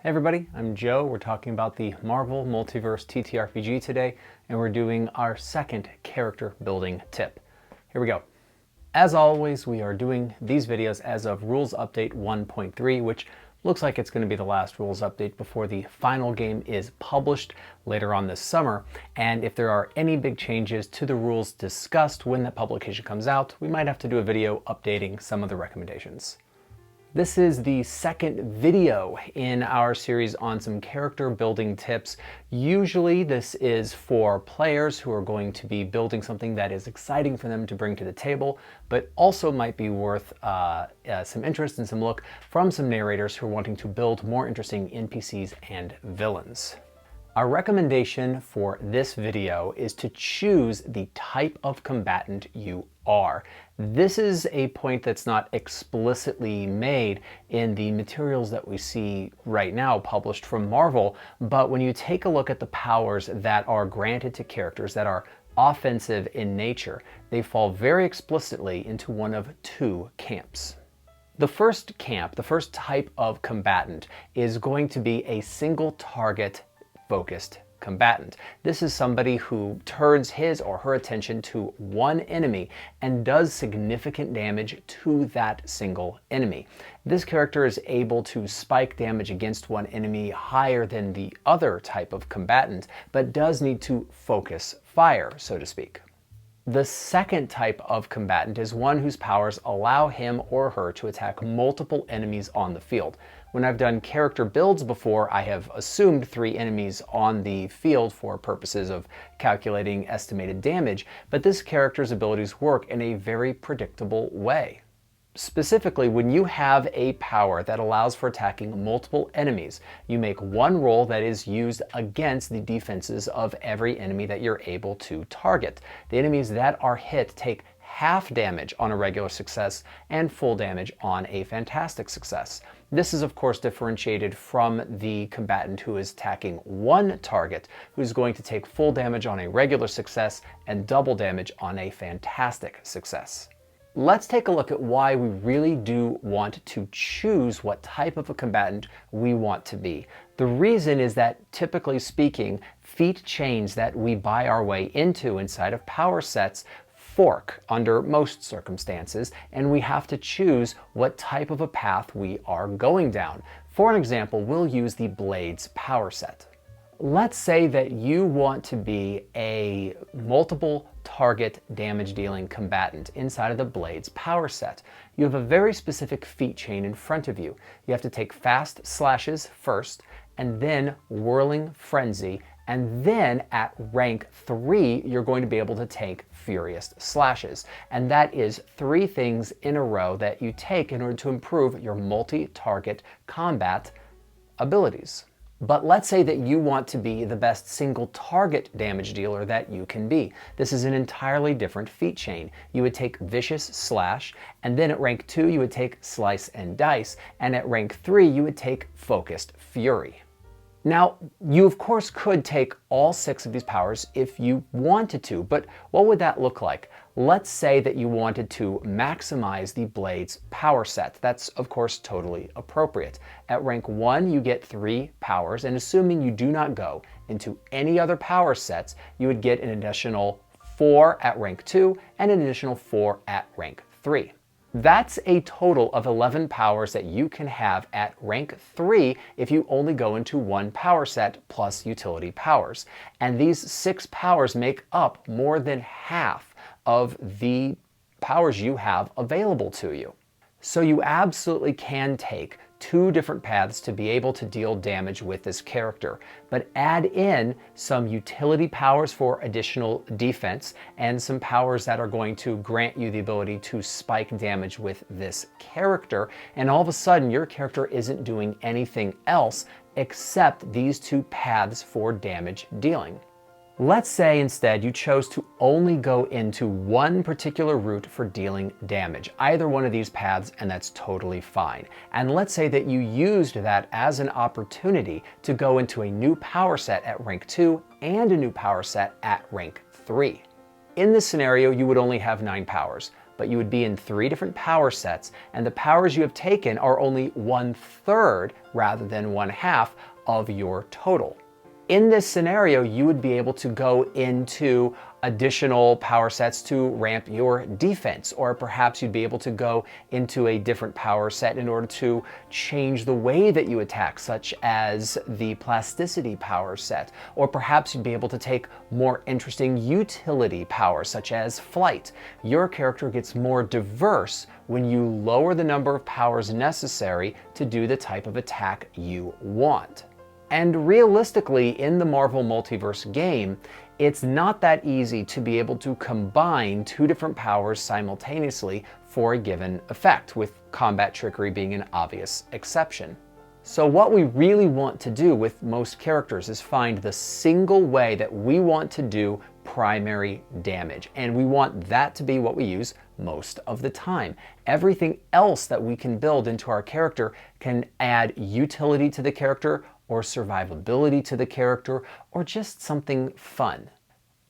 Hey everybody, I'm Joe. We're talking about the Marvel Multiverse TTRPG today, and we're doing our second character building tip. Here we go. As always, we are doing these videos as of Rules Update 1.3, which looks like it's going to be the last rules update before the final game is published later on this summer. And if there are any big changes to the rules discussed when that publication comes out, we might have to do a video updating some of the recommendations. This is the second video in our series on some character building tips. Usually this is for players who are going to be building something that is exciting for them to bring to the table, but also might be worth some interest and some look from some narrators who are wanting to build more interesting NPCs and villains. Our recommendation for this video is to choose the type of combatant you are. This is a point that's not explicitly made in the materials that we see right now published from Marvel, but when you take a look at the powers that are granted to characters that are offensive in nature, they fall very explicitly into one of two camps. The first camp, the first type of combatant, is going to be a single target focused combatant. This is somebody who turns his or her attention to one enemy and does significant damage to that single enemy. This character is able to spike damage against one enemy higher than the other type of combatant, but does need to focus fire, so to speak. The second type of combatant is one whose powers allow him or her to attack multiple enemies on the field. When I've done character builds before, I have assumed 3 enemies on the field for purposes of calculating estimated damage, but this character's abilities work in a very predictable way. Specifically, when you have a power that allows for attacking multiple enemies, you make one roll that is used against the defenses of every enemy that you're able to target. The enemies that are hit take half damage on a regular success and full damage on a fantastic success. This is of course differentiated from the combatant who is attacking one target, who's going to take full damage on a regular success and double damage on a fantastic success. Let's take a look at why we really do want to choose what type of a combatant we want to be. The reason is that, typically speaking, feat chains that we buy our way into inside of power sets fork under most circumstances, and we have to choose what type of a path we are going down. For an example, we'll use the Blades power set. Let's say that you want to be a multiple target damage dealing combatant inside of the Blades power set. You have a very specific feat chain in front of you. You have to take fast slashes first, and then whirling frenzy, and then at rank 3 you're going to be able to take furious slashes. And that is 3 things in a row that you take in order to improve your multi-target combat abilities. But let's say that you want to be the best single target damage dealer that you can be. This is an entirely different feat chain. You would take Vicious Slash, and then at rank 2 you would take Slice and Dice, and at rank 3 you would take Focused Fury. Now, you of course could take all 6 of these powers if you wanted to, but what would that look like? Let's say that you wanted to maximize the Blades power set. That's of course totally appropriate. At rank 1 you get 3 powers, and assuming you do not go into any other power sets, you would get an additional 4 at rank 2 and an additional 4 at rank 3. That's a total of 11 powers that you can have at rank 3 if you only go into one power set plus utility powers. And these 6 powers make up more than half of the powers you have available to you. So you absolutely can take 2 different paths to be able to deal damage with this character, but add in some utility powers for additional defense and some powers that are going to grant you the ability to spike damage with this character, and all of a sudden your character isn't doing anything else except these 2 paths for damage dealing. Let's say instead you chose to only go into one particular route for dealing damage, either one of these paths, and that's totally fine. And let's say that you used that as an opportunity to go into a new power set at rank 2 and a new power set at rank 3. In this scenario, you would only have 9 powers, but you would be in 3 different power sets, and the powers you have taken are only 1/3 rather than 1/2 of your total. In this scenario, you would be able to go into additional power sets to ramp your defense, or perhaps you'd be able to go into a different power set in order to change the way that you attack, such as the plasticity power set, or perhaps you'd be able to take more interesting utility powers, such as flight. Your character gets more diverse when you lower the number of powers necessary to do the type of attack you want. And realistically, in the Marvel Multiverse game, it's not that easy to be able to combine 2 different powers simultaneously for a given effect, with combat trickery being an obvious exception. So what we really want to do with most characters is find the single way that we want to do primary damage, and we want that to be what we use most of the time. Everything else that we can build into our character can add utility to the character, or survivability to the character, or just something fun.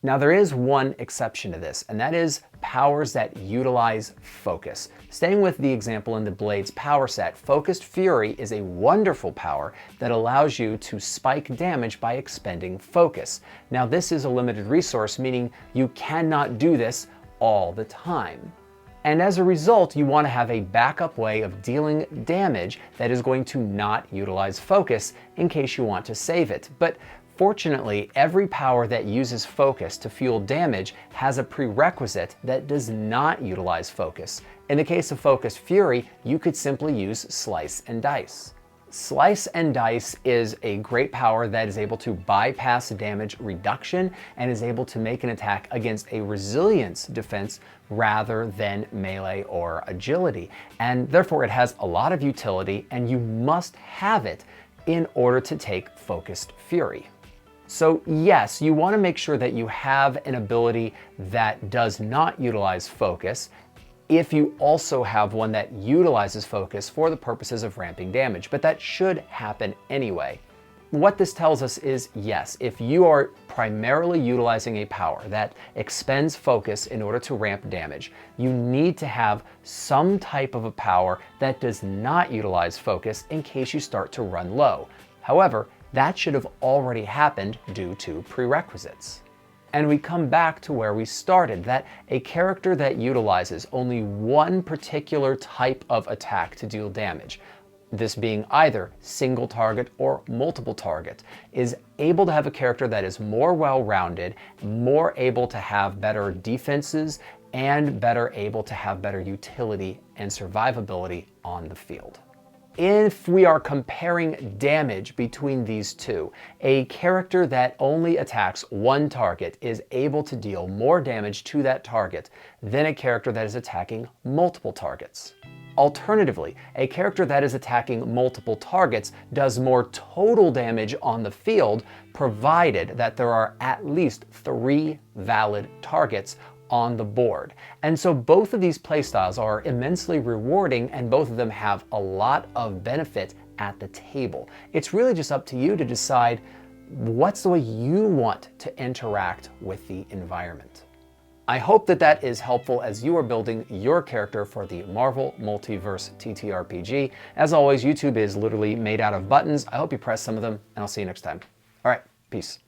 Now there is one exception to this, and that is powers that utilize focus. Staying with the example in the Blades power set, Focused Fury is a wonderful power that allows you to spike damage by expending focus. Now this is a limited resource, meaning you cannot do this all the time. And as a result, you want to have a backup way of dealing damage that is going to not utilize focus in case you want to save it. But fortunately, every power that uses focus to fuel damage has a prerequisite that does not utilize focus. In the case of Focused Fury, you could simply use Slice and Dice. Slice and Dice is a great power that is able to bypass damage reduction and is able to make an attack against a resilience defense rather than melee or agility. And therefore it has a lot of utility, and you must have it in order to take Focused Fury. So yes, you want to make sure that you have an ability that does not utilize focus, if you also have one that utilizes focus for the purposes of ramping damage, but that should happen anyway. What this tells us is, yes, if you are primarily utilizing a power that expends focus in order to ramp damage, you need to have some type of a power that does not utilize focus in case you start to run low. However, that should have already happened due to prerequisites. And we come back to where we started, that a character that utilizes only one particular type of attack to deal damage, this being either single target or multiple target, is able to have a character that is more well-rounded, more able to have better defenses, and better able to have better utility and survivability on the field. If we are comparing damage between these two, a character that only attacks one target is able to deal more damage to that target than a character that is attacking multiple targets. Alternatively, a character that is attacking multiple targets does more total damage on the field, provided that there are at least 3 valid targets on the board. And so both of these playstyles are immensely rewarding, and both of them have a lot of benefit at the table. It's really just up to you to decide what's the way you want to interact with the environment. I hope that that is helpful as you are building your character for the Marvel Multiverse TTRPG. As always, YouTube is literally made out of buttons. I hope you press some of them, and I'll see you next time. All right, peace.